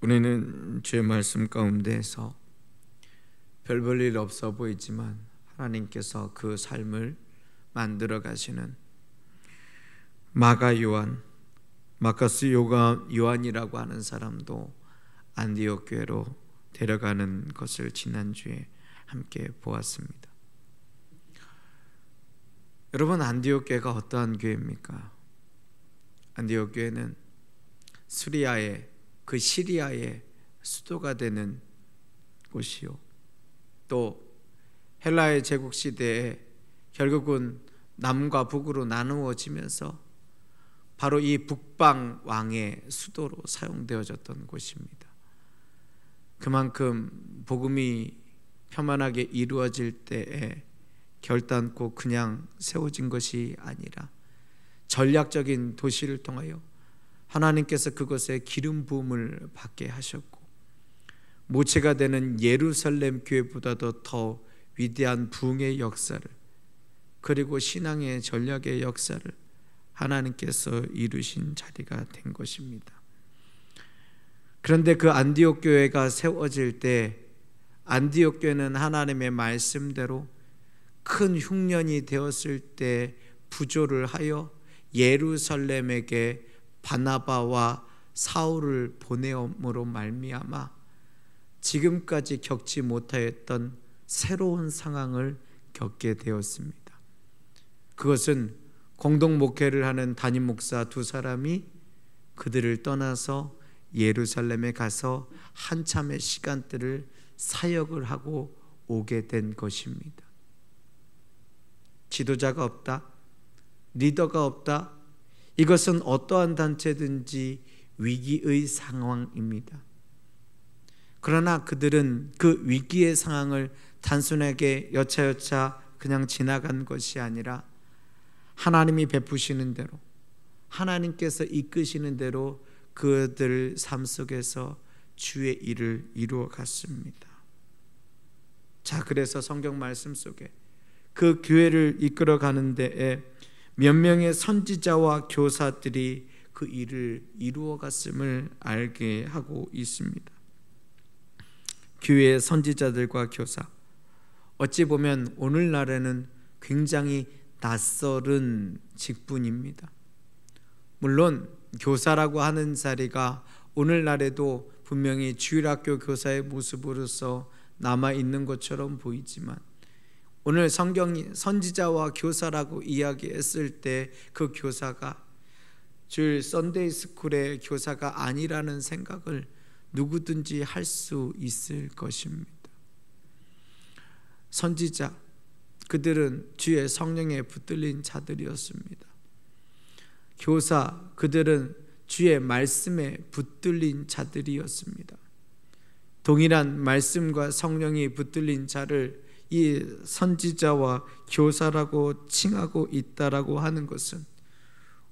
우리는 주의 말씀 가운데에서 별 볼 일 없어 보이지만 하나님께서 그 삶을 만들어 가시는 마가 요한, 마커스 요한이라고 하는 사람도 안디옥 교회로 데려가는 것을 지난주에 함께 보았습니다. 여러분, 안디옥 교회가 어떠한 교회입니까? 안디옥 교회는 시리아의 수도가 되는 곳이요, 또 헬라의 제국 시대에 결국은 남과 북으로 나누어지면서 바로 이 북방 왕의 수도로 사용되어졌던 곳입니다. 그만큼 복음이 편만하게 이루어질 때에 결단코 그냥 세워진 것이 아니라 전략적인 도시를 통하여 하나님께서 그것에 기름 부음을 받게 하셨고, 모체가 되는 예루살렘 교회보다도 더 위대한 부흥의 역사를, 그리고 신앙의 전략의 역사를 하나님께서 이루신 자리가 된 것입니다. 그런데 그 안디옥 교회가 세워질 때 안디옥 교회는 하나님의 말씀대로 큰 흉년이 되었을 때 부조를 하여 예루살렘에게 바나바와 사울을 보내음으로 말미암아 지금까지 겪지 못하였던 새로운 상황을 겪게 되었습니다. 그것은 공동 목회를 하는 담임 목사 두 사람이 그들을 떠나서 예루살렘에 가서 한참의 시간들을 사역을 하고 오게 된 것입니다. 지도자가 없다, 리더가 없다, 이것은 어떠한 단체든지 위기의 상황입니다. 그러나 그들은 그 위기의 상황을 단순하게 여차여차 그냥 지나간 것이 아니라 하나님이 베푸시는 대로, 하나님께서 이끄시는 대로 그들 삶 속에서 주의 일을 이루어 갔습니다. 자, 그래서 성경 말씀 속에 그 교회를 이끌어 가는 데에 몇 명의 선지자와 교사들이 그 일을 이루어 갔음을 알게 하고 있습니다. 교회의 선지자들과 교사, 어찌 보면 오늘날에는 굉장히 낯설은 직분입니다. 물론 교사라고 하는 자리가 오늘날에도 분명히 주일학교 교사의 모습으로서 남아있는 것처럼 보이지만, 오늘 성경이 선지자와 교사라고 이야기했을 때 그 교사가 주일 썬데이 스쿨의 교사가 아니라는 생각을 누구든지 할 수 있을 것입니다. 선지자, 그들은 주의 성령에 붙들린 자들이었습니다. 교사, 그들은 주의 말씀에 붙들린 자들이었습니다. 동일한 말씀과 성령이 붙들린 자를 이 선지자와 교사라고 칭하고 있다라고 하는 것은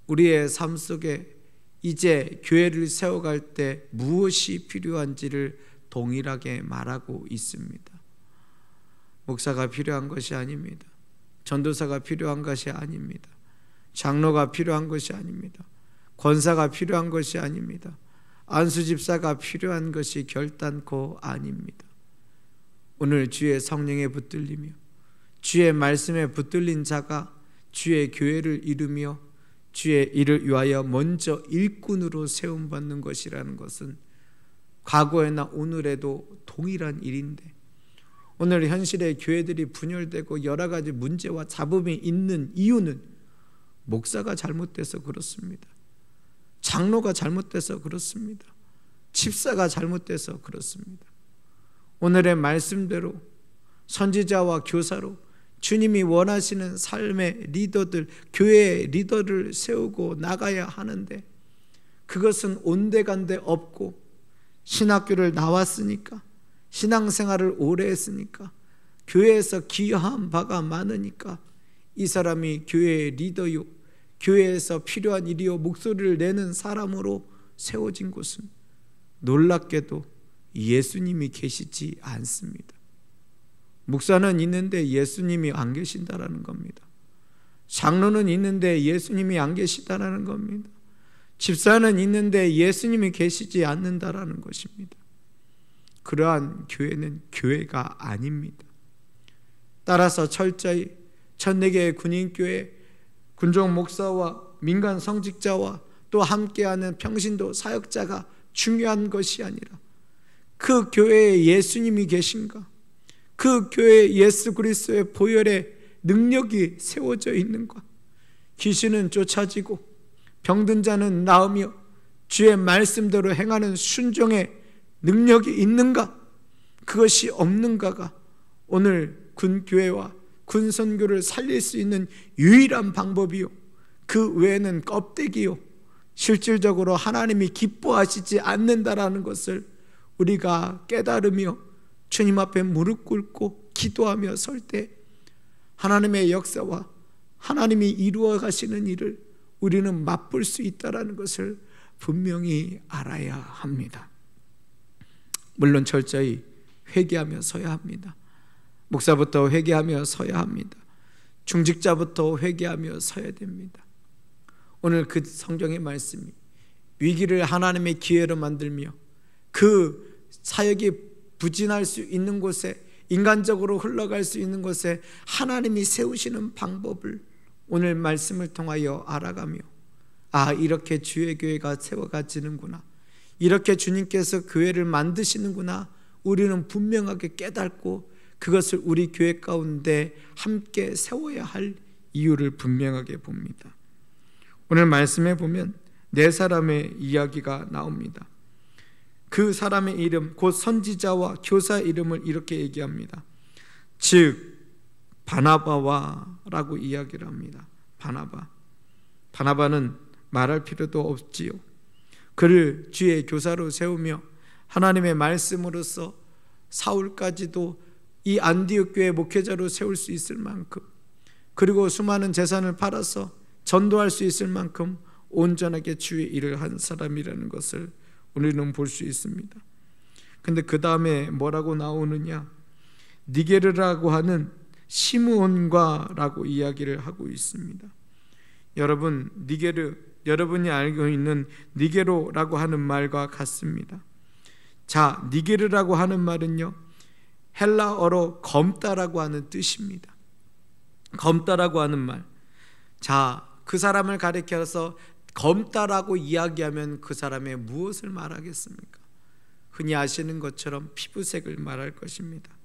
우리의 삶 속에 이제 교회를 세워갈 때 무엇이 필요한지를 동일하게 말하고 있습니다. 목사가 필요한 것이 아닙니다. 전도사가 필요한 것이 아닙니다. 장로가 필요한 것이 아닙니다. 권사가 필요한 것이 아닙니다. 안수집사가 필요한 것이 결단코 아닙니다. 오늘 주의 성령에 붙들리며 주의 말씀에 붙들린 자가 주의 교회를 이루며 주의 일을 위하여 먼저 일꾼으로 세움받는 것이라는 것은 과거에나 오늘에도 동일한 일인데, 오늘 현실의 교회들이 분열되고 여러 가지 문제와 잡음이 있는 이유는 목사가 잘못돼서 그렇습니다. 장로가 잘못돼서 그렇습니다. 집사가 잘못돼서 그렇습니다. 오늘의 말씀대로 선지자와 교사로 주님이 원하시는 삶의 리더들, 교회의 리더를 세우고 나가야 하는데, 그것은 온데간데 없고 신학교를 나왔으니까, 신앙생활을 오래 했으니까, 교회에서 기여한 바가 많으니까 이 사람이 교회의 리더요, 교회에서 필요한 일이요, 목소리를 내는 사람으로 세워진 곳은 놀랍게도 예수님이 계시지 않습니다. 목사는 있는데 예수님이 안 계신다라는 겁니다. 장로는 있는데 예수님이 안 계시다라는 겁니다. 집사는 있는데 예수님이 계시지 않는다라는 것입니다. 그러한 교회는 교회가 아닙니다. 따라서 철저히 14개의 군인교회, 군종 목사와 민간 성직자와 또 함께하는 평신도 사역자가 중요한 것이 아니라 그 교회에 예수님이 계신가? 그 교회에 예수 그리스도의 보혈의 능력이 세워져 있는가? 귀신은 쫓아지고 병든 자는 나으며 주의 말씀대로 행하는 순종의 능력이 있는가? 그것이 없는가가 오늘 군교회와 군선교를 살릴 수 있는 유일한 방법이요, 그 외에는 껍데기요, 실질적으로 하나님이 기뻐하시지 않는다라는 것을 우리가 깨달으며 주님 앞에 무릎 꿇고 기도하며 설 때 하나님의 역사와 하나님이 이루어 가시는 일을 우리는 맛볼 수 있다는 것을 분명히 알아야 합니다. 물론 철저히 회개하며 서야 합니다. 목사부터 회개하며 서야 합니다. 중직자부터 회개하며 서야 됩니다. 오늘 그 성경의 말씀이 위기를 하나님의 기회로 만들며 그 사역이 부진할 수 있는 곳에, 인간적으로 흘러갈 수 있는 곳에 하나님이 세우시는 방법을 오늘 말씀을 통하여 알아가며, 아, 이렇게 주의 교회가 세워가지는구나, 이렇게 주님께서 교회를 만드시는구나, 우리는 분명하게 깨닫고 그것을 우리 교회 가운데 함께 세워야 할 이유를 분명하게 봅니다. 오늘 말씀에 보면 네 사람의 이야기가 나옵니다. 그 사람의 이름, 곧 선지자와 교사 이름을 이렇게 얘기합니다. 즉 바나바와 라고 이야기를 합니다. 바나바는 말할 필요도 없지요. 그를 주의 교사로 세우며 하나님의 말씀으로서 사울까지도 이 안디옥 교회 목회자로 세울 수 있을 만큼, 그리고 수많은 재산을 팔아서 전도할 수 있을 만큼 온전하게 주의 일을 한 사람이라는 것을 우리는 볼 수 있습니다. 근데 그 다음에 뭐라고 나오느냐, 니게르라고 하는 시므온과라고 이야기를 하고 있습니다. 여러분, 니게르, 여러분이 알고 있는 니게로라고 하는 말과 같습니다. 자, 니게르라고 하는 말은요, 헬라어로 검다라고 하는 뜻입니다. 검다라고 하는 말. 자, 그 사람을 가리켜서 검다라고 이야기하면 그 사람의 무엇을 말하겠습니까? 흔히 아시는 것처럼 피부색을 말할 것입니다.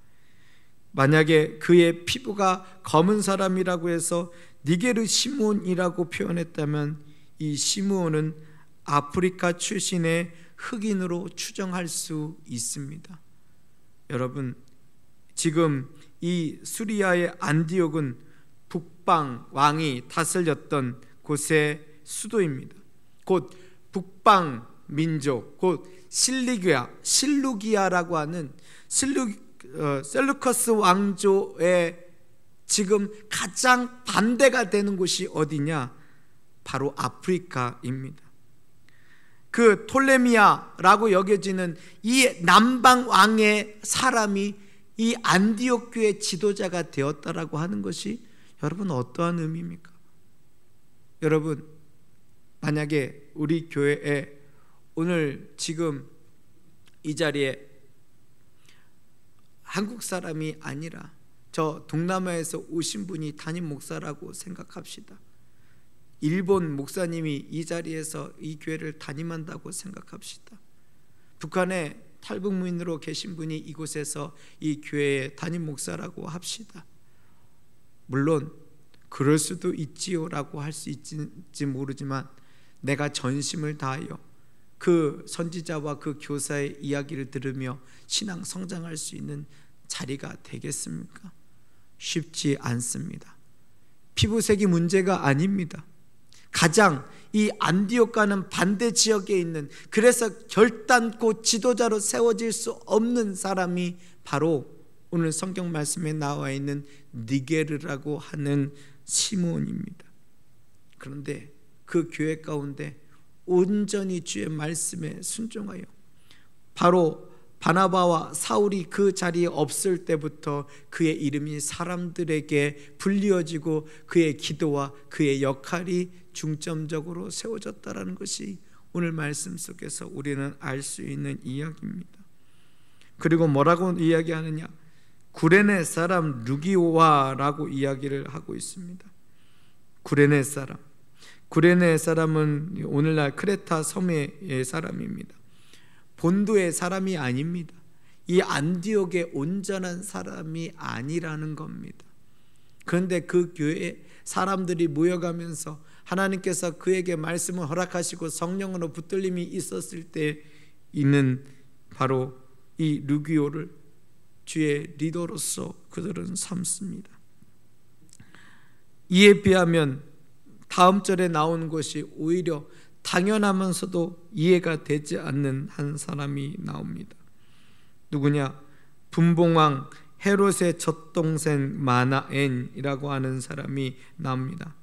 만약에 그의 피부가 검은 사람이라고 해서 니게르 시므온이라고 표현했다면 이 시므온은 아프리카 출신의 흑인으로 추정할 수 있습니다. 여러분, 지금 이 수리아의 안디옥은 북방 왕이 다스렸던 곳의 수도입니다. 곧 북방 민족, 곧 실루기아라고 하는 셀루커스 왕조의 지금 가장 반대가 되는 곳이 어디냐? 바로 아프리카입니다. 그 톨레미아라고 여겨지는 이 남방 왕의 사람이 이 안디옥 교회 지도자가 되었다라고 하는 것이 여러분 어떠한 의미입니까? 여러분, 만약에 우리 교회에 오늘 지금 이 자리에 한국 사람이 아니라 저 동남아에서 오신 분이 담임 목사라고 생각합시다. 일본 목사님이 이 자리에서 이 교회를 담임한다고 생각합시다. 북한에 탈북민으로 계신 분이 이곳에서 이 교회의 담임 목사라고 합시다. 물론 그럴 수도 있지요라고 할 수 있을지 모르지만 내가 전심을 다하여 그 선지자와 그 교사의 이야기를 들으며 신앙 성장할 수 있는 자리가 되겠습니까? 쉽지 않습니다. 피부색이 문제가 아닙니다. 가장 이 안디옥과는 반대 지역에 있는, 그래서 결단코 지도자로 세워질 수 없는 사람이 바로 오늘 성경 말씀에 나와 있는 니게르라고 하는 시므온입니다. 그런데 그 교회 가운데 온전히 주의 말씀에 순종하여 바로 바나바와 사울이 그 자리에 없을 때부터 그의 이름이 사람들에게 불리어지고 그의 기도와 그의 역할이 중점적으로 세워졌다는 것이 오늘 말씀 속에서 우리는 알 수 있는 이야기입니다. 그리고 뭐라고 이야기하느냐? 구레네 사람 루기오와라고 이야기를 하고 있습니다. 구레네 사람은 오늘날 크레타 섬의 사람입니다. 본도의 사람이 아닙니다. 이 안디옥의 온전한 사람이 아니라는 겁니다. 그런데 그 교회에 사람들이 모여가면서 하나님께서 그에게 말씀을 허락하시고 성령으로 붙들림이 있었을 때 있는 바로 이 루기오를 주의 리더로서 그들은 삼습니다. 이에 비하면 다음 절에 나온 것이 오히려 당연하면서도 이해가 되지 않는 한 사람이 나옵니다. 누구냐? 분봉왕 헤롯의 젖동생 마나엔이라고 하는 사람이 나옵니다.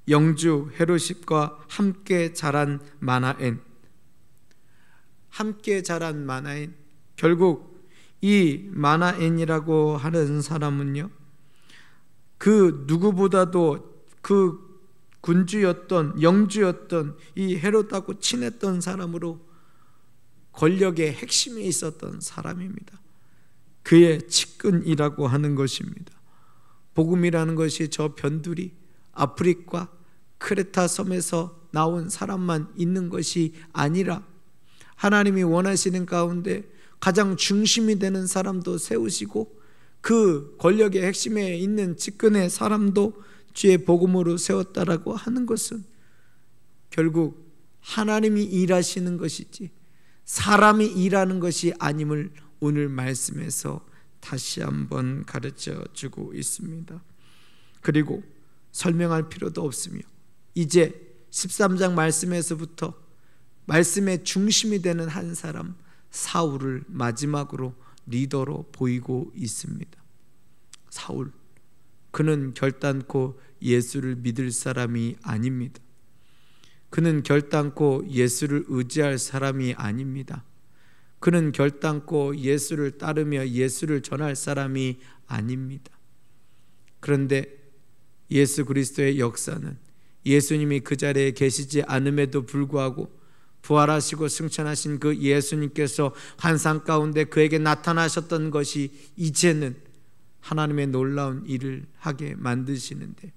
영주 헤롯과 함께 자란 마나엔, 결국 이 마나엔이라고 하는 사람은요, 그 누구보다도 그 영주였던 이 헤롯하고 친했던 사람으로 권력의 핵심에 있었던 사람입니다. 그의 측근이라고 하는 것입니다. 복음이라는 것이 저 변두리 아프리카 크레타 섬에서 나온 사람만 있는 것이 아니라 하나님이 원하시는 가운데 가장 중심이 되는 사람도 세우시고 그 권력의 핵심에 있는 측근의 사람도 주의 복음으로 세웠다라고 하는 것은 결국 하나님이 일하시는 것이지 사람이 일하는 것이 아님을 오늘 말씀에서 다시 한번 가르쳐 주고 있습니다. 그리고 설명할 필요도 없으며 이제 13장 말씀에서부터 말씀의 중심이 되는 한 사람 사울을 마지막으로 리더로 보이고 있습니다. 사울, 그는 결단코 예수를 믿을 사람이 아닙니다. 그는 결단코 예수를 의지할 사람이 아닙니다. 그는 결단코 예수를 따르며 예수를 전할 사람이 아닙니다. 그런데 예수 그리스도의 역사는 예수님이 그 자리에 계시지 않음에도 불구하고 부활하시고 승천하신 그 예수님께서 환상 가운데 그에게 나타나셨던 것이 이제는 하나님의 놀라운 일을 하게 만드시는데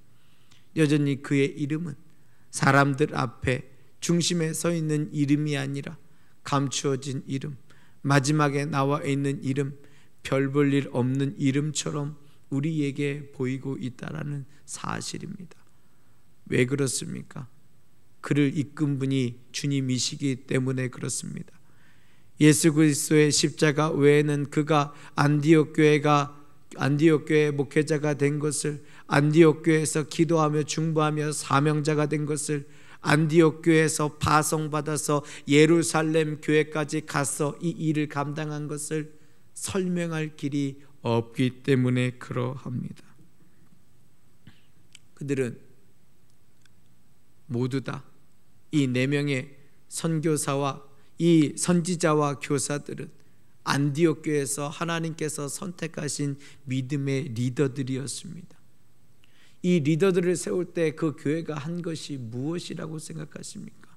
여전히 그의 이름은 사람들 앞에 중심에 서 있는 이름이 아니라 감추어진 이름, 마지막에 나와 있는 이름, 별 볼 일 없는 이름처럼 우리에게 보이고 있다라는 사실입니다. 왜 그렇습니까? 그를 이끈 분이 주님이시기 때문에 그렇습니다. 예수 그리스도의 십자가 외에는 그가 안디옥 교회 목회자가 된 것을, 안디옥 교회에서 기도하며 중보하며 사명자가 된 것을, 안디옥 교회에서 파송받아서 예루살렘 교회까지 가서 이 일을 감당한 것을 설명할 길이 없기 때문에 그러합니다. 그들은 모두 다 이 4명의 선교사와 이 선지자와 교사들은 안디옥 교회에서 하나님께서 선택하신 믿음의 리더들이었습니다. 이 리더들을 세울 때 그 교회가 한 것이 무엇이라고 생각하십니까?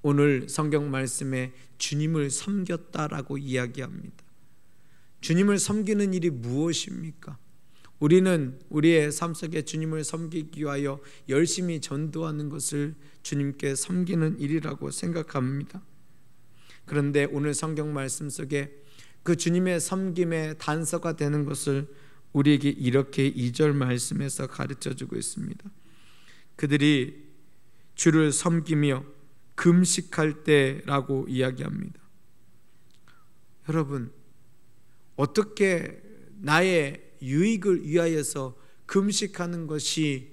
오늘 성경 말씀에 주님을 섬겼다라고 이야기합니다. 주님을 섬기는 일이 무엇입니까? 우리는 우리의 삶 속에 주님을 섬기기 위하여 열심히 전도하는 것을 주님께 섬기는 일이라고 생각합니다. 그런데 오늘 성경 말씀 속에 그 주님의 섬김의 단서가 되는 것을 우리에게 이렇게 2절 말씀에서 가르쳐주고 있습니다. 그들이 주를 섬기며 금식할 때라고 이야기합니다. 여러분, 어떻게 나의 유익을 위하여서 금식하는 것이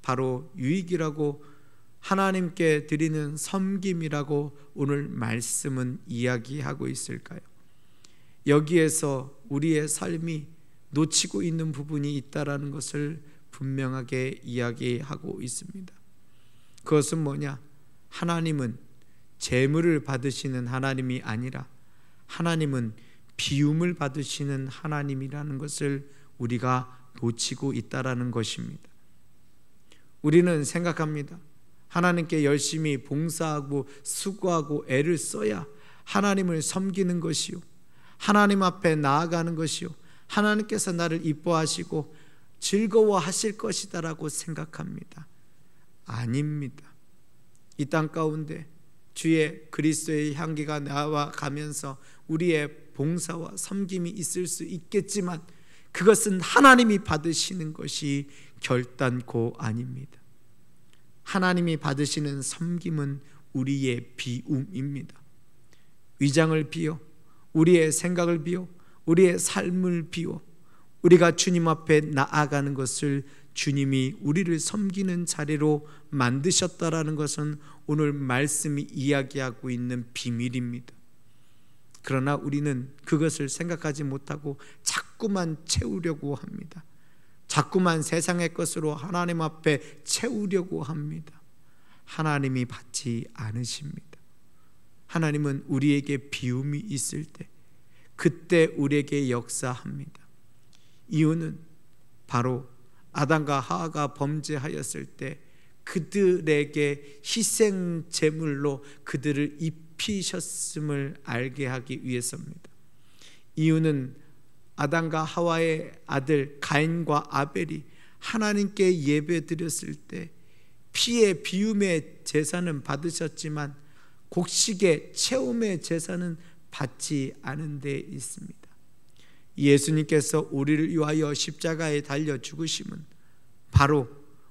바로 유익이라고 하나님께 드리는 섬김이라고 오늘 말씀은 이야기하고 있을까요? 여기에서 우리의 삶이 놓치고 있는 부분이 있다라는 것을 분명하게 이야기하고 있습니다. 그것은 뭐냐? 하나님은 재물을 받으시는 하나님이 아니라 하나님은 비움을 받으시는 하나님이라는 것을 우리가 놓치고 있다라는 것입니다. 우리는 생각합니다. 하나님께 열심히 봉사하고 수고하고 애를 써야 하나님을 섬기는 것이요, 하나님 앞에 나아가는 것이요, 하나님께서 나를 이뻐하시고 즐거워하실 것이다라고 생각합니다. 아닙니다. 이 땅 가운데 주의 그리스도의 향기가 나와가면서 우리의 봉사와 섬김이 있을 수 있겠지만 그것은 하나님이 받으시는 것이 결단코 아닙니다. 하나님이 받으시는 섬김은 우리의 비움입니다. 위장을 비워, 우리의 생각을 비워, 우리의 삶을 비워 우리가 주님 앞에 나아가는 것을 주님이 우리를 섬기는 자리로 만드셨다라는 것은 오늘 말씀이 이야기하고 있는 비밀입니다. 그러나 우리는 그것을 생각하지 못하고 자꾸만 채우려고 합니다. 자꾸만 세상의 것으로 하나님 앞에 채우려고 합니다. 하나님이 받지 않으십니다. 하나님은 우리에게 비움이 있을 때 그때 우리에게 역사합니다. 이유는 바로 아담과 하와가 범죄하였을 때 그들에게 희생 제물로 그들을 입히셨음을 알게 하기 위해서입니다. 이유는 아담과 하와의 아들 가인과 아벨이 하나님께 예배드렸을 때 피의 비움의 제사는 받으셨지만 곡식의 채움의 제사는 받지 않은 데 있습니다. 예수님께서 우리를 위하여 십자가에 달려 죽으심은 바로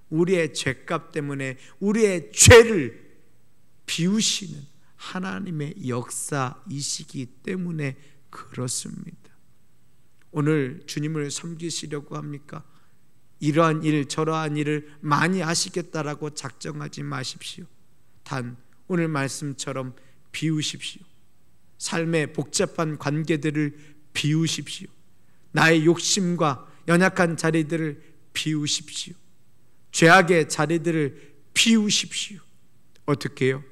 우리의 죄값 때문에 우리의 죄를 비우시는 하나님의 역사이시기 때문에 그렇습니다. 오늘 주님을 섬기시려고 합니까? 이러한 일 저러한 일을 많이 하시겠다라고 작정하지 마십시오. 단 오늘 말씀처럼 비우십시오. 삶의 복잡한 관계들을 비우십시오. 나의 욕심과 연약한 자리들을 비우십시오. 죄악의 자리들을 비우십시오. 어떻게 해요?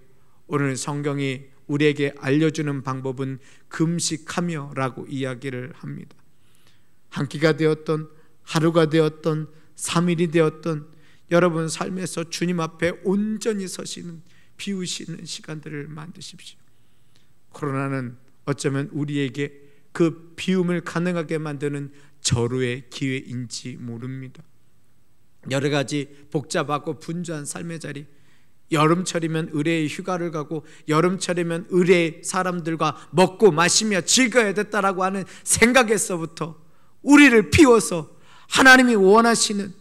오늘 성경이 우리에게 알려주는 방법은 금식하며 라고 이야기를 합니다. 한 끼가 되었던 하루가 되었던 3일이 되었던 여러분 삶에서 주님 앞에 온전히 서시는 비우시는 시간들을 만드십시오. 코로나는 어쩌면 우리에게 그 비움을 가능하게 만드는 절호의 기회인지 모릅니다. 여러 가지 복잡하고 분주한 삶의 자리, 여름철이면 의뢰의 휴가를 가고 여름철이면 의뢰의 사람들과 먹고 마시며 즐거워야 됐다라고 하는 생각에서부터 우리를 비워서 하나님이 원하시는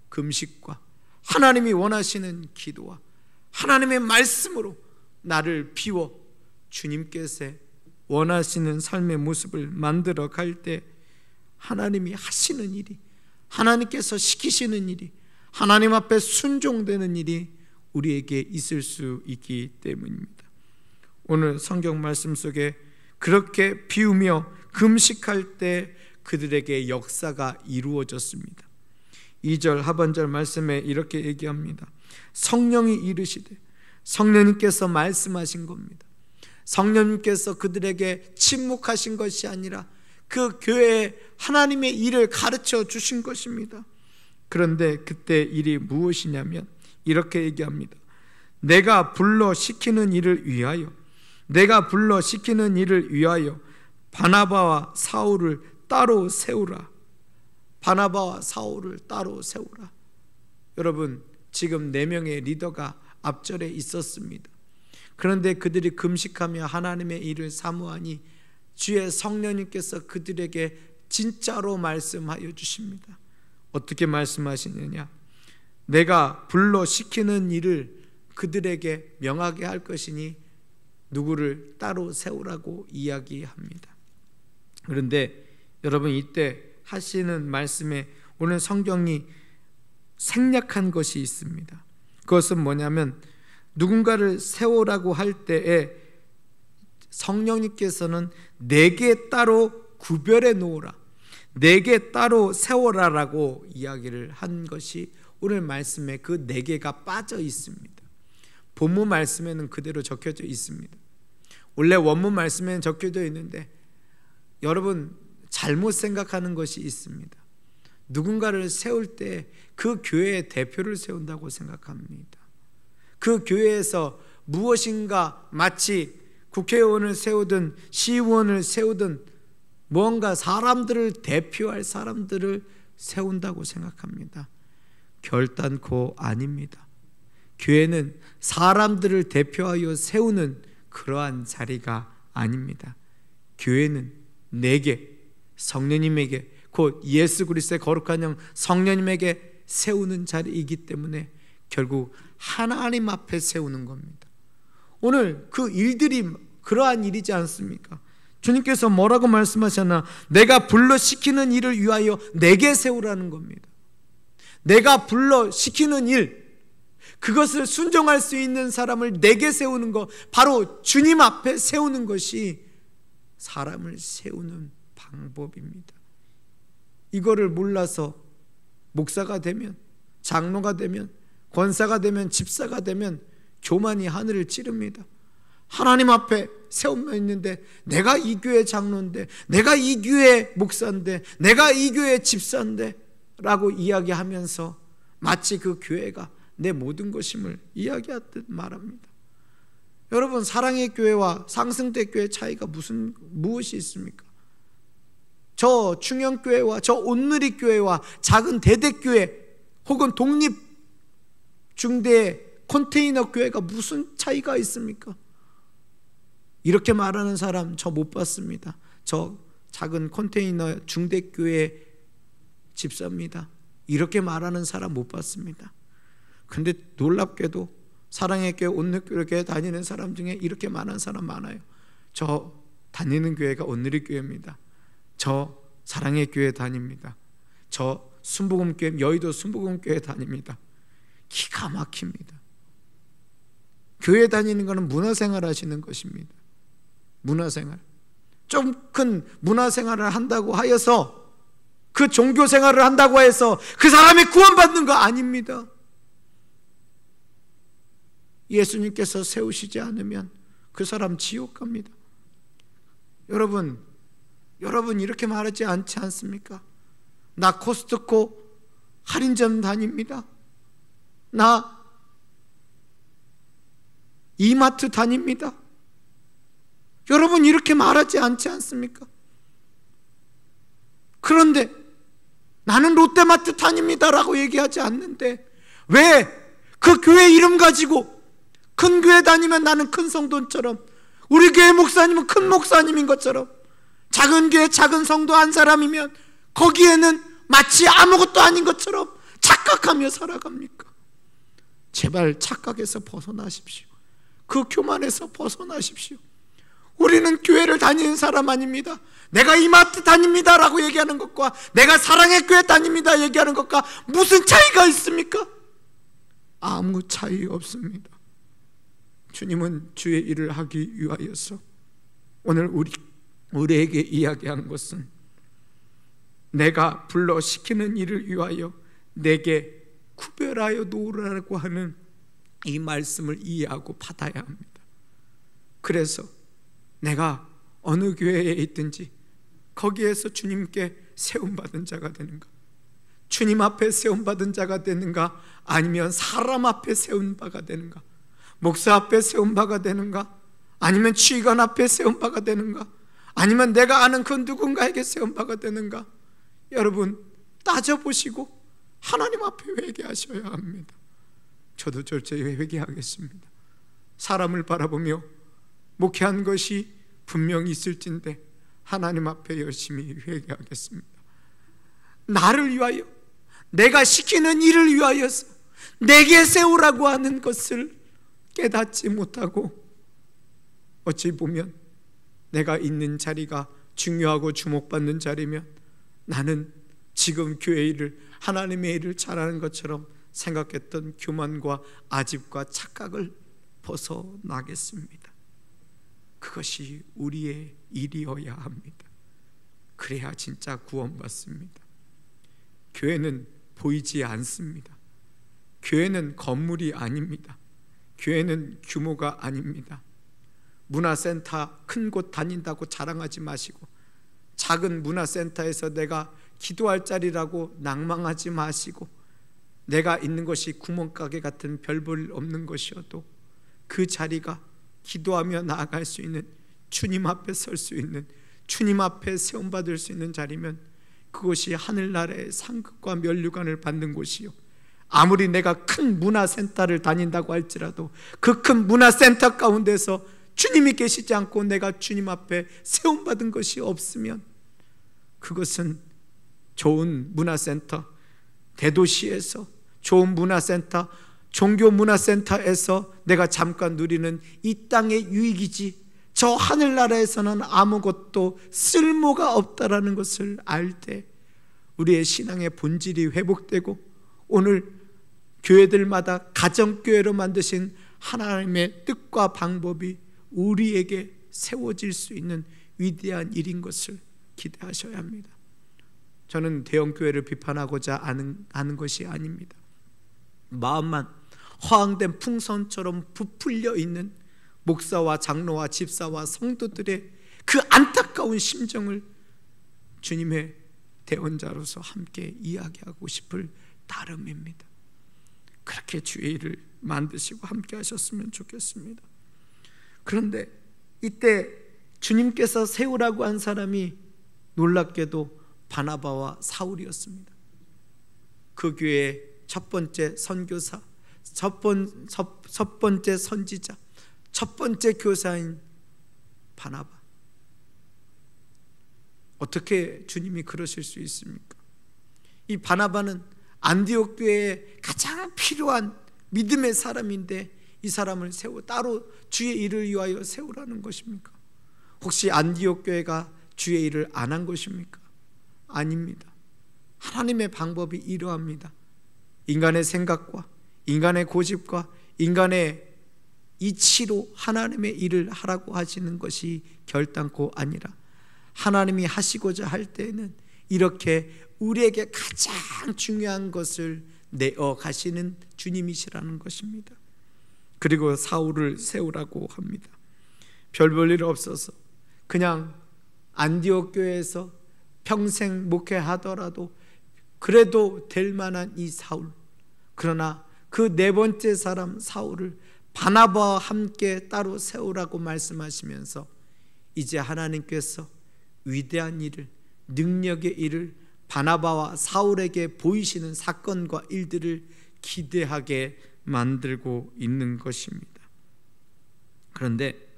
금식과 하나님이 원하시는 기도와 하나님의 말씀으로 나를 비워 주님께서 원하시는 삶의 모습을 만들어 갈 때 하나님이 하시는 일이, 하나님께서 시키시는 일이, 하나님 앞에 순종되는 일이 우리에게 있을 수 있기 때문입니다. 오늘 성경 말씀 속에 그렇게 비우며 금식할 때 그들에게 역사가 이루어졌습니다. 2절 하반절 말씀에 이렇게 얘기합니다. 성령이 이르시되, 성령님께서 말씀하신 겁니다. 성령님께서 그들에게 침묵하신 것이 아니라 그 교회에 하나님의 일을 가르쳐 주신 것입니다. 그런데 그때 일이 무엇이냐면 이렇게 얘기합니다. 내가 불러 시키는 일을 위하여 바나바와 사울을 따로 세우라. 바나바와 사울을 따로 세우라. 여러분, 지금 4명의 리더가 앞절에 있었습니다. 그런데 그들이 금식하며 하나님의 일을 사모하니 주의 성령님께서 그들에게 진짜로 말씀하여 주십니다. 어떻게 말씀하시느냐? 내가 불러 시키는 일을 그들에게 명하게 할 것이니 누구를 따로 세우라고 이야기합니다. 그런데 여러분, 이때 하시는 말씀에 오늘 성경이 생략한 것이 있습니다. 그것은 뭐냐면 누군가를 세우라고 할 때에 성령님께서는 내게 따로 구별해 놓으라, 내게 따로 세워라라고 이야기를 한 것이 오늘 말씀에 그 4개가 빠져 있습니다. 본문 말씀에는 그대로 적혀져 있습니다. 원래 원문 말씀에는 적혀져 있는데 여러분 잘못 생각하는 것이 있습니다. 누군가를 세울 때 그 교회의 대표를 세운다고 생각합니다. 그 교회에서 무엇인가 마치 국회의원을 세우든 시의원을 세우든 뭔가 사람들을 대표할 사람들을 세운다고 생각합니다. 결단코 아닙니다. 교회는 사람들을 대표하여 세우는 그러한 자리가 아닙니다. 교회는 내게, 성령님에게, 곧 예수 그리스도의 거룩한 영 성령님에게 세우는 자리이기 때문에 결국 하나님 앞에 세우는 겁니다. 오늘 그 일들이 그러한 일이지 않습니까? 주님께서 뭐라고 말씀하셨나? 내가 불러 시키는 일을 위하여 내게 세우라는 겁니다. 내가 불러 시키는 일, 그것을 순종할 수 있는 사람을 내게 세우는 것, 바로 주님 앞에 세우는 것이 사람을 세우는 방법입니다. 이거를 몰라서 목사가 되면, 장로가 되면, 권사가 되면, 집사가 되면 교만이 하늘을 찌릅니다. 하나님 앞에 세우면 있는데 내가 이 교회 장로인데, 내가 이 교회 목사인데, 내가 이 교회 집사인데 라고 이야기하면서 마치 그 교회가 내 모든 것임을 이야기하듯 말합니다. 여러분, 사랑의 교회와 상승대 교회의 차이가 무엇이 있습니까? 저 충영교회와 저 온누리 교회와 작은 대대교회 혹은 독립 중대 컨테이너 교회가 무슨 차이가 있습니까? 이렇게 말하는 사람 저 못 봤습니다. 저 작은 컨테이너 중대교회 집사입니다. 이렇게 말하는 사람 못 봤습니다. 근데 놀랍게도 사랑의 교회, 온누리 교회 다니는 사람 중에 이렇게 말하는 사람 많아요. 저 다니는 교회가 온누리 교회입니다. 저 사랑의 교회 다닙니다. 저 순복음교회, 여의도 순복음교회 다닙니다. 기가 막힙니다. 교회 다니는 것은 문화생활 하시는 것입니다. 문화생활. 좀 큰 문화생활을 한다고 하여서, 그 종교생활을 한다고 해서 그 사람이 구원받는 거 아닙니다. 예수님께서 세우시지 않으면 그 사람 지옥 갑니다. 여러분 이렇게 말하지 않지 않습니까? 나 코스트코 할인점 다닙니다. 나 이마트 다닙니다. 여러분 이렇게 말하지 않지 않습니까? 그런데 나는 롯데마트 다닙니다라고 얘기하지 않는데 왜 그 교회 이름 가지고 큰 교회 다니면 나는 큰 성도처럼, 우리 교회 목사님은 큰 목사님인 것처럼, 작은 교회 작은 성도 한 사람이면 거기에는 마치 아무것도 아닌 것처럼 착각하며 살아갑니까? 제발 착각에서 벗어나십시오. 그 교만에서 벗어나십시오. 우리는 교회를 다니는 사람 아닙니다. 내가 이마트 다닙니다 라고 얘기하는 것과 내가 사랑의 교회 다닙니다 얘기하는 것과 무슨 차이가 있습니까? 아무 차이 없습니다. 주님은 주의 일을 하기 위하여서 오늘 우리에게 이야기한 것은 내가 불러 시키는 일을 위하여 내게 구별하여 놓으라고 하는 이 말씀을 이해하고 받아야 합니다. 그래서 내가 어느 교회에 있든지 거기에서 주님께 세움받은 자가 되는가, 주님 앞에 세움받은 자가 되는가, 아니면 사람 앞에 세운 바가 되는가, 목사 앞에 세운 바가 되는가, 아니면 지휘관 앞에 세운 바가 되는가, 아니면 내가 아는 그 누군가에게 세운 바가 되는가, 여러분 따져보시고 하나님 앞에 회개하셔야 합니다. 저도 절제 회개하겠습니다. 사람을 바라보며 목회한 것이 분명히 있을진데 하나님 앞에 열심히 회개하겠습니다. 나를 위하여, 내가 시키는 일을 위하여서 내게 세우라고 하는 것을 깨닫지 못하고, 어찌 보면 내가 있는 자리가 중요하고 주목받는 자리면 나는 지금 교회 일을, 하나님의 일을 잘하는 것처럼 생각했던 교만과 아집과 착각을 벗어나겠습니다. 그것이 우리의 일이어야 합니다. 그래야 진짜 구원받습니다. 교회는 보이지 않습니다. 교회는 건물이 아닙니다. 교회는 규모가 아닙니다. 문화센터 큰 곳 다닌다고 자랑하지 마시고 작은 문화센터에서 내가 기도할 자리라고 낭망하지 마시고, 내가 있는 것이 구멍가게 같은 별 볼 없는 것이어도 그 자리가 기도하며 나아갈 수 있는, 주님 앞에 설 수 있는, 주님 앞에 세움받을 수 있는 자리면 그것이 하늘나라의 상급과 면류관을 받는 곳이요, 아무리 내가 큰 문화센터를 다닌다고 할지라도 그 큰 문화센터 가운데서 주님이 계시지 않고 내가 주님 앞에 세움받은 것이 없으면 그것은 좋은 문화센터, 대도시에서 좋은 문화센터, 종교 문화센터에서 내가 잠깐 누리는 이 땅의 유익이지, 저 하늘나라에서는 아무것도 쓸모가 없다라는 것을 알 때 우리의 신앙의 본질이 회복되고, 오늘 교회들마다 가정교회로 만드신 하나님의 뜻과 방법이 우리에게 세워질 수 있는 위대한 일인 것을 기대하셔야 합니다. 저는 대형교회를 비판하고자 하는 것이 아닙니다. 마음만 허황된 풍선처럼 부풀려 있는 목사와 장로와 집사와 성도들의 그 안타까운 심정을 주님의 대언자로서 함께 이야기하고 싶을 따름입니다. 그렇게 주의 일을 만드시고 함께 하셨으면 좋겠습니다. 그런데 이때 주님께서 세우라고 한 사람이 놀랍게도 바나바와 사울이었습니다. 그 교회의 첫 번째 선교사, 첫 번째 선지자, 첫 번째 교사인 바나바. 어떻게 주님이 그러실 수 있습니까? 이 바나바는 안디옥 교회에 가장 필요한 믿음의 사람인데 이 사람을 따로 주의 일을 위하여 세우라는 것입니까? 혹시 안디옥 교회가 주의 일을 안 한 것입니까? 아닙니다. 하나님의 방법이 이러합니다. 인간의 생각과 인간의 고집과 인간의 이치로 하나님의 일을 하라고 하시는 것이 결단코 아니라, 하나님이 하시고자 할 때에는 이렇게 우리에게 가장 중요한 것을 내어 가시는 주님이시라는 것입니다. 그리고 사울을 세우라고 합니다. 별 볼 일 없어서 그냥 안디옥 교회에서 평생 목회하더라도 그래도 될 만한 이 사울, 그러나 그 네 번째 사람 사울을 바나바와 함께 따로 세우라고 말씀하시면서 이제 하나님께서 위대한 일을, 능력의 일을 바나바와 사울에게 보이시는 사건과 일들을 기대하게 만들고 있는 것입니다. 그런데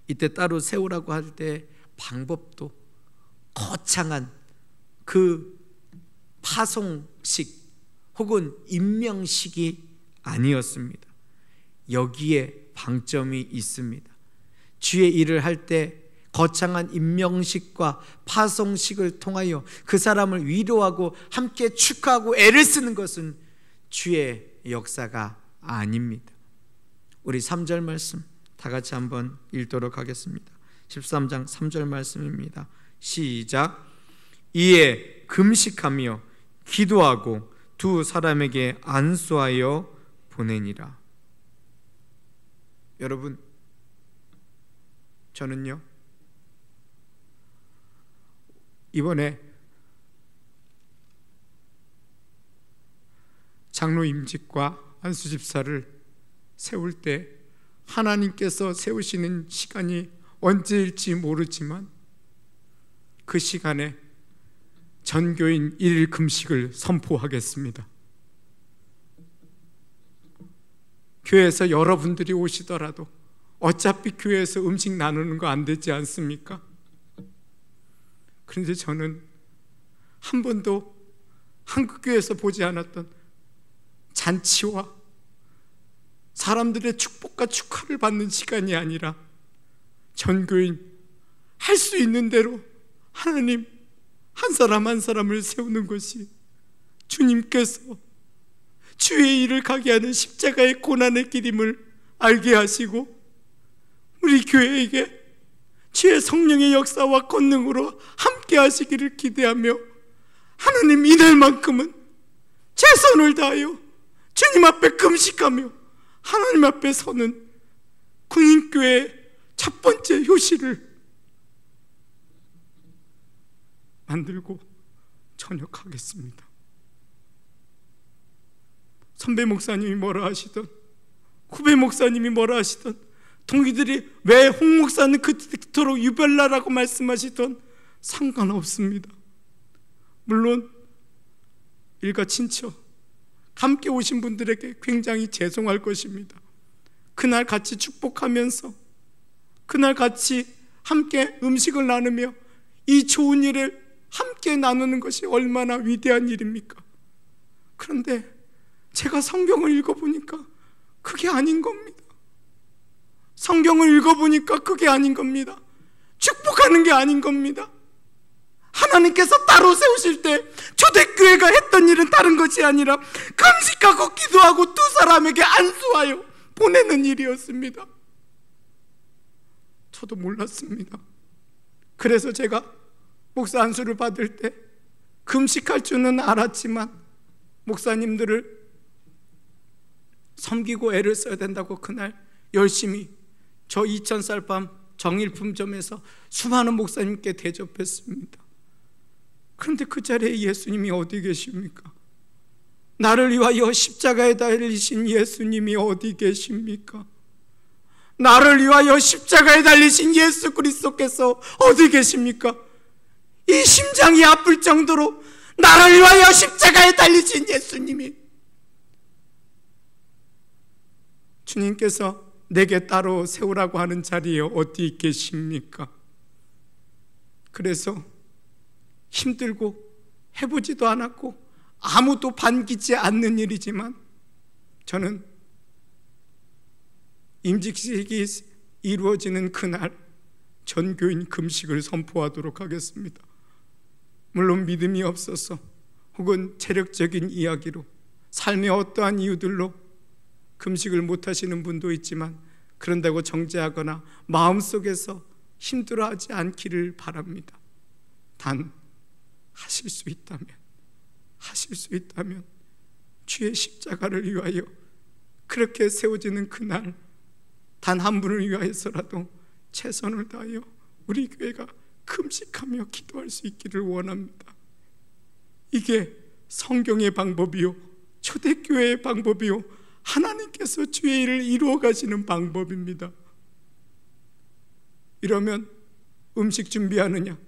이때 따로 세우라고 할 때 방법도 거창한 그 파송식 혹은 임명식이 아니었습니다. 여기에 방점이 있습니다. 주의 일을 할 때 거창한 임명식과 파송식을 통하여 그 사람을 위로하고 함께 축하하고 애를 쓰는 것은 주의 역사가 아닙니다. 우리 3절 말씀 다 같이 한번 읽도록 하겠습니다. 13장 3절 말씀입니다. 시작. 이에 금식하며 기도하고 두 사람에게 안수하여 보내니라. 여러분, 저는요 이번에 장로 임직과 안수 집사를 세울 때 하나님께서 세우시는 시간이 언제일지 모르지만 그 시간에 전교인 1일 금식을 선포하겠습니다. 교회에서 여러분들이 오시더라도 어차피 교회에서 음식 나누는 거 안 되지 않습니까? 그런데 저는 한 번도 한국교회에서 보지 않았던 잔치와 사람들의 축복과 축하를 받는 시간이 아니라 전교인 할 수 있는 대로 하나님 한 사람 한 사람을 세우는 것이 주님께서 주의 일을 가게 하는 십자가의 고난의 길임을 알게 하시고 우리 교회에게 주의 성령의 역사와 권능으로 함께 하시기를 기대하며 하나님 이날만큼은 최선을 다하여 주님 앞에 금식하며 하나님 앞에 서는 군인교회의 첫 번째 효시를 만들고 전역하겠습니다. 선배 목사님이 뭐라 하시던, 후배 목사님이 뭐라 하시던, 동기들이 왜 홍 목사는 그토록 유별나라고 말씀하시던 상관없습니다. 물론 일가 친척 함께 오신 분들에게 굉장히 죄송할 것입니다. 그날 같이 축복하면서, 그날 같이 함께 음식을 나누며 이 좋은 일을 함께 나누는 것이 얼마나 위대한 일입니까? 그런데 제가 성경을 읽어보니까 그게 아닌 겁니다. 성경을 읽어보니까 그게 아닌 겁니다. 축복하는 게 아닌 겁니다. 하나님께서 따로 세우실 때 초대교회가 했던 일은 다른 것이 아니라 금식하고 기도하고 두 사람에게 안수하여 보내는 일이었습니다. 저도 몰랐습니다. 그래서 제가 목사 안수를 받을 때 금식할 줄은 알았지만 목사님들을 섬기고 애를 써야 된다고 그날 열심히 저 2000쌀밤 정일품점에서 수많은 목사님께 대접했습니다. 그런데 그 자리에 예수님이 어디 계십니까? 나를 위하여 십자가에 달리신 예수님이 어디 계십니까? 나를 위하여 십자가에 달리신 예수 그리스도께서 어디 계십니까? 이 심장이 아플 정도로 나를 위하여 십자가에 달리신 예수님이, 주님께서 내게 따로 세우라고 하는 자리에 어디 계십니까? 그래서 힘들고 해보지도 않았고 아무도 반기지 않는 일이지만 저는 임직식이 이루어지는 그날 전교인 금식을 선포하도록 하겠습니다. 물론 믿음이 없어서 혹은 체력적인 이야기로 삶의 어떠한 이유들로 금식을 못하시는 분도 있지만 그런다고 정죄하거나 마음속에서 힘들어하지 않기를 바랍니다. 단 하실 수 있다면 주의 십자가를 위하여 그렇게 세워지는 그날 단 한 분을 위하여서라도 최선을 다하여 우리 교회가 금식하며 기도할 수 있기를 원합니다. 이게 성경의 방법이요, 초대교회의 방법이요, 하나님께서 주의 일을 이루어 가시는 방법입니다. 이러면 음식 준비하느냐,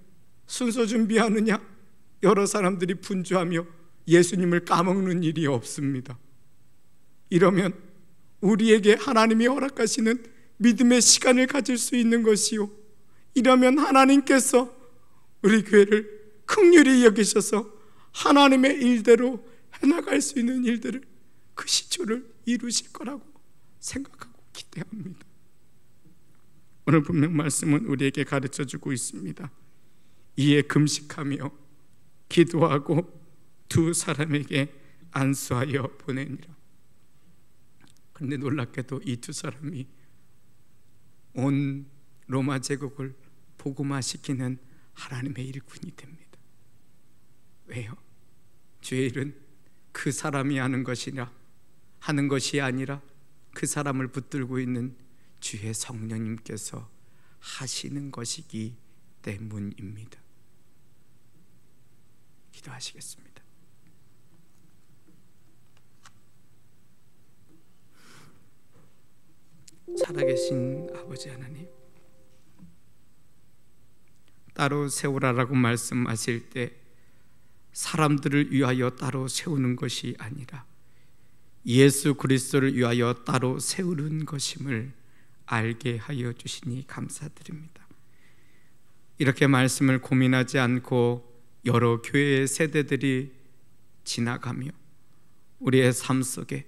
순서 준비하느냐, 여러 사람들이 분주하며 예수님을 까먹는 일이 없습니다. 이러면 우리에게 하나님이 허락하시는 믿음의 시간을 가질 수 있는 것이요, 이러면 하나님께서 우리 교회를 긍휼히 여기셔서 하나님의 일대로 해나갈 수 있는 일들을, 그 시초를 이루실 거라고 생각하고 기대합니다. 오늘 분명 말씀은 우리에게 가르쳐주고 있습니다. 이에 금식하며 기도하고 두 사람에게 안수하여 보내니라. 그런데 놀랍게도 이 두 사람이 온 로마 제국을 복음화시키는 하나님의 일꾼이 됩니다. 왜요? 주의 일은 그 사람이 하는 것이 아니라 그 사람을 붙들고 있는 주의 성령님께서 하시는 것이기 때문입니다. 기도하시겠습니다. 살아계신 아버지 하나님, 따로 세우라라고 말씀하실 때 사람들을 위하여 따로 세우는 것이 아니라 예수 그리스도를 위하여 따로 세우는 것임을 알게 하여 주시니 감사드립니다. 이렇게 말씀을 고민하지 않고 여러 교회의 세대들이 지나가며 우리의 삶 속에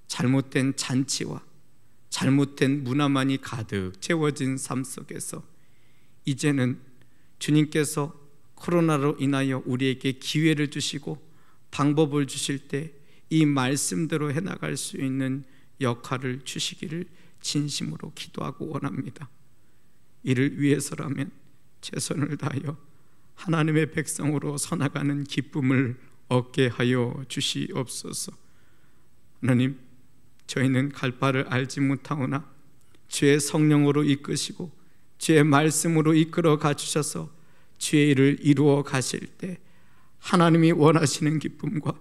잘못된 잔치와 잘못된 문화만이 가득 채워진 삶 속에서 이제는 주님께서 코로나로 인하여 우리에게 기회를 주시고 방법을 주실 때 이 말씀대로 해나갈 수 있는 역할을 주시기를 진심으로 기도하고 원합니다. 이를 위해서라면 최선을 다하여 하나님의 백성으로 서나가는 기쁨을 얻게 하여 주시옵소서. 하나님, 저희는 갈 바를 알지 못하오나 주의 성령으로 이끄시고 주의 말씀으로 이끌어 가주셔서 주의 일을 이루어 가실 때 하나님이 원하시는 기쁨과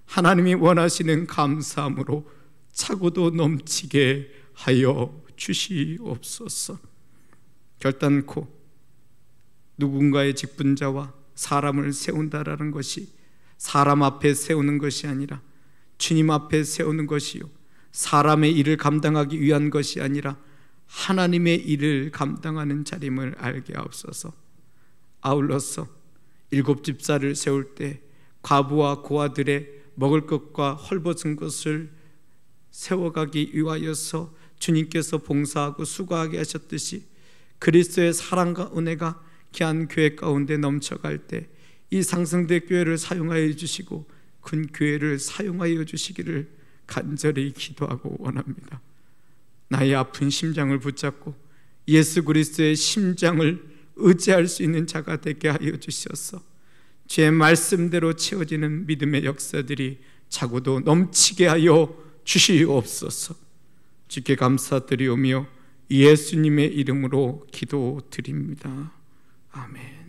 하나님이 원하시는 감사함으로 차고도 넘치게 하여 주시옵소서. 결단코 누군가의 직분자와 사람을 세운다라는 것이 사람 앞에 세우는 것이 아니라 주님 앞에 세우는 것이요, 사람의 일을 감당하기 위한 것이 아니라 하나님의 일을 감당하는 자림을 알게 하옵소서. 아울러서 7 집사를 세울 때 과부와 고아들의 먹을 것과 헐벗은 것을 세워가기 위하여서 주님께서 봉사하고 수고하게 하셨듯이 그리스도의 사랑과 은혜가 귀한 교회 가운데 넘쳐갈 때 이 상승대 교회를 사용하여 주시고 큰 교회를 사용하여 주시기를 간절히 기도하고 원합니다. 나의 아픈 심장을 붙잡고 예수 그리스도의 심장을 의지할 수 있는 자가 되게 하여 주셔서 주의 말씀대로 채워지는 믿음의 역사들이 차고도 넘치게 하여 주시옵소서. 주께 감사드리오며 예수님의 이름으로 기도드립니다. 아멘.